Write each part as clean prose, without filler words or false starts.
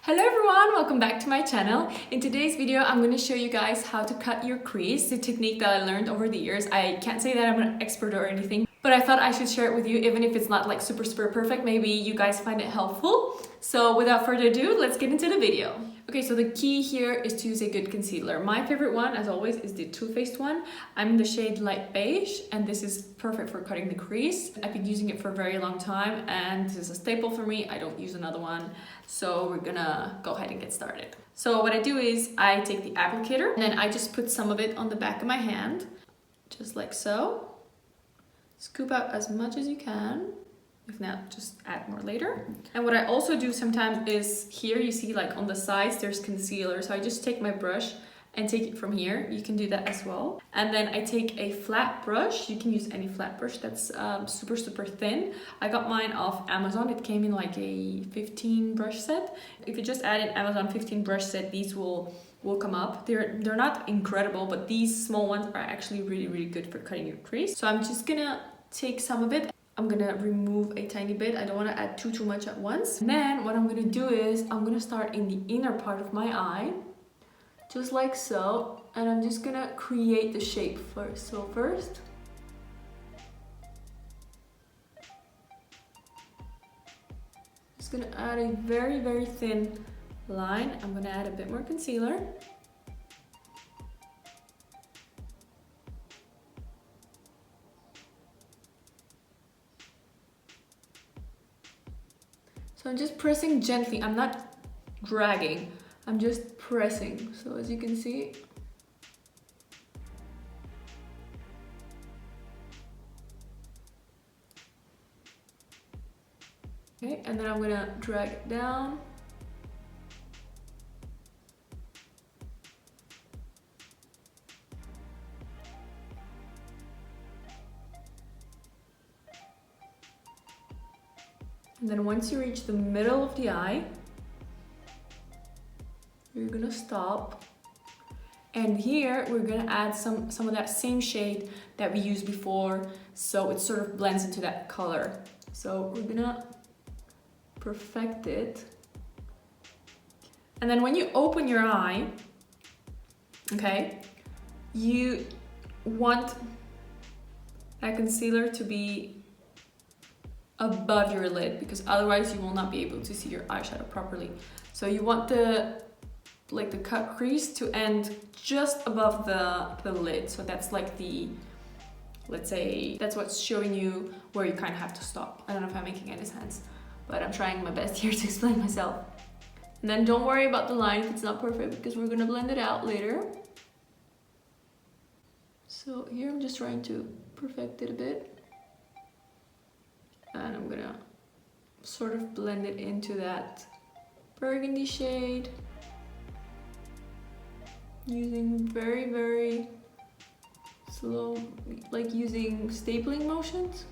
Hello everyone, welcome back to my channel. In today's video, I'm going to show you guys how to cut your crease, the technique that I learned over the years. I can't say that I'm an expert or anything, but I thought I should share it with you, even if it's not like super perfect. Maybe you guys find it helpful. So without further ado, let's get into the video. Okay, so the key here is to use a good concealer. My favorite one, as always, is the Too Faced one. I'm in the shade Light Beige, and this is perfect for cutting the crease. I've been using it for a very long time, and this is a staple for me. I don't use another one, so we're gonna go ahead and get started. So what I do is I take the applicator, and then I just put some of it on the back of my hand, just like so. Scoop out as much as you can. If not, just add more later. And what I also do sometimes is here you see like on the sides there's concealer, so I just take my brush and take it from here. You can do that as well. And then I take a flat brush. You can use any flat brush that's super thin. I got mine off Amazon. It came in like a 15 brush set. If you just add an Amazon 15 brush set, these will come up. They're not incredible, but these small ones are actually really good for cutting your crease. So I'm just gonna take some of it. I'm gonna remove a tiny bit. I don't want to add too much at once. And then what I'm gonna do is I'm gonna start in the inner part of my eye, just like so, and I'm just gonna create the shape first. So first, just gonna add a very thin line. I'm gonna add a bit more concealer. So I'm just pressing gently, I'm not dragging, I'm just pressing. So as you can see, okay, and then I'm gonna drag it down. And then once you reach the middle of the eye, you're gonna stop. And here we're gonna add some of that same shade that we used before, so it sort of blends into that color. So we're gonna perfect it. And then when you open your eye, okay, you want that concealer to be above your lid, because otherwise you will not be able to see your eyeshadow properly. So you want the cut crease to end just above the lid. So that's like the, let's say, that's what's showing you where you kind of have to stop. I don't know if I'm making any sense, but I'm trying my best here to explain myself. And then don't worry about the line if it's not perfect, because we're gonna blend it out later. So here I'm just trying to perfect it a bit. And I'm gonna sort of blend it into that burgundy shade, using very slow, like using stapling motions.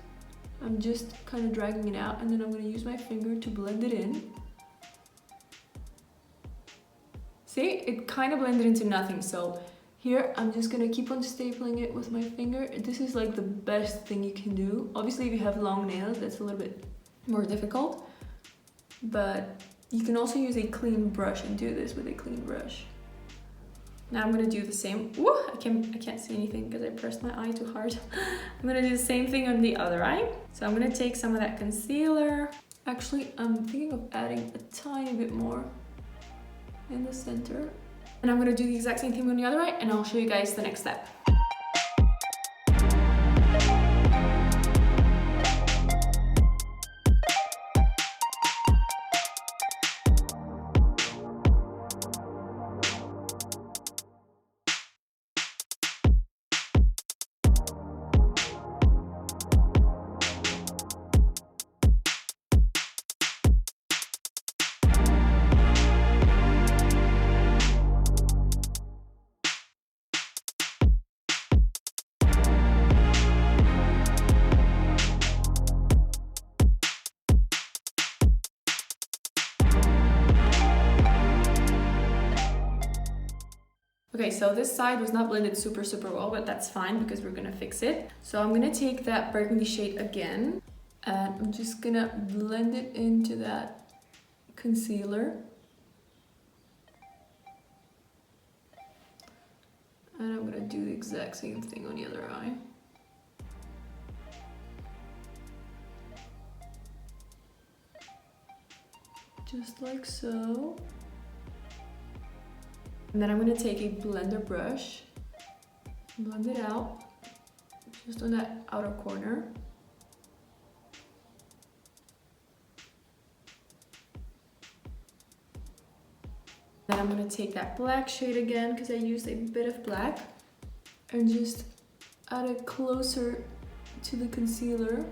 I'm just kind of dragging it out, and then I'm gonna use my finger to blend it in. See, it kind of blended into nothing. So here, I'm just gonna keep on stapling it with my finger. This is like the best thing you can do. Obviously, if you have long nails, that's a little bit more difficult, but you can also use a clean brush and do this with a clean brush. Now I'm gonna do the same. Ooh, I can't see anything because I pressed my eye too hard. I'm gonna do the same thing on the other eye. So I'm gonna take some of that concealer. Actually, I'm thinking of adding a tiny bit more in the center. And I'm gonna do the exact same thing on the other eye, and I'll show you guys the next step. Okay, so this side was not blended super well, but that's fine because we're gonna fix it. So I'm gonna take that burgundy shade again, and I'm just gonna blend it into that concealer. And I'm gonna do the exact same thing on the other eye. Just like so. And then I'm gonna take a blender brush, blend it out, just on that outer corner. Then I'm gonna take that black shade again, because I used a bit of black, and just add it closer to the concealer.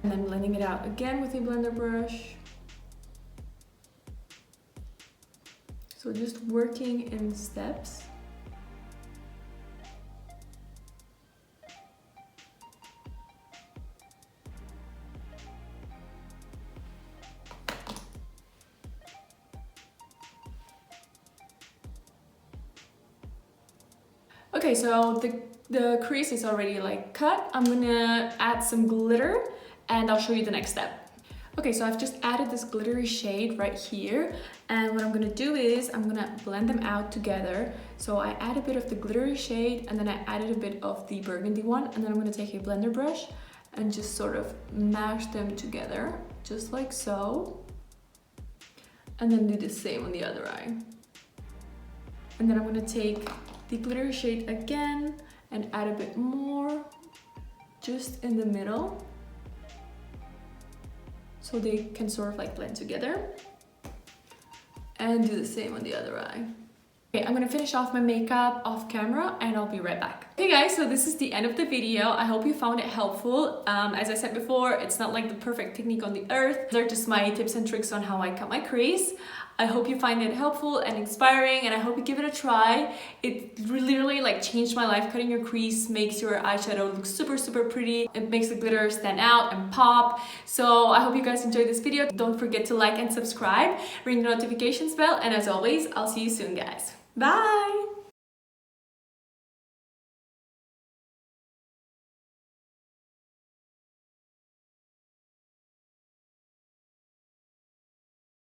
And then blending it out again with a blender brush. So just working in steps. Okay, so the crease is already like cut. I'm gonna add some glitter and I'll show you the next step. Okay, so I've just added this glittery shade right here, and what I'm gonna do is I'm gonna blend them out together. So I add a bit of the glittery shade, and then I added a bit of the burgundy one, and then I'm gonna take a blender brush and just sort of mash them together, just like so. And then do the same on the other eye. And then I'm gonna take the glittery shade again and add a bit more, just in the middle, so they can sort of like blend together, and do the same on the other eye. Okay, I'm gonna finish off my makeup off camera and I'll be right back. Okay guys, so this is the end of the video. I hope you found it helpful. As I said before, it's not like the perfect technique on the earth. They're just my tips and tricks on how I cut my crease. I hope you find it helpful and inspiring, and I hope you give it a try. It literally like changed my life. Cutting your crease makes your eyeshadow look super, super pretty. It makes the glitter stand out and pop. So I hope you guys enjoyed this video. Don't forget to like and subscribe, ring the notifications bell, and as always, I'll see you soon guys. Bye!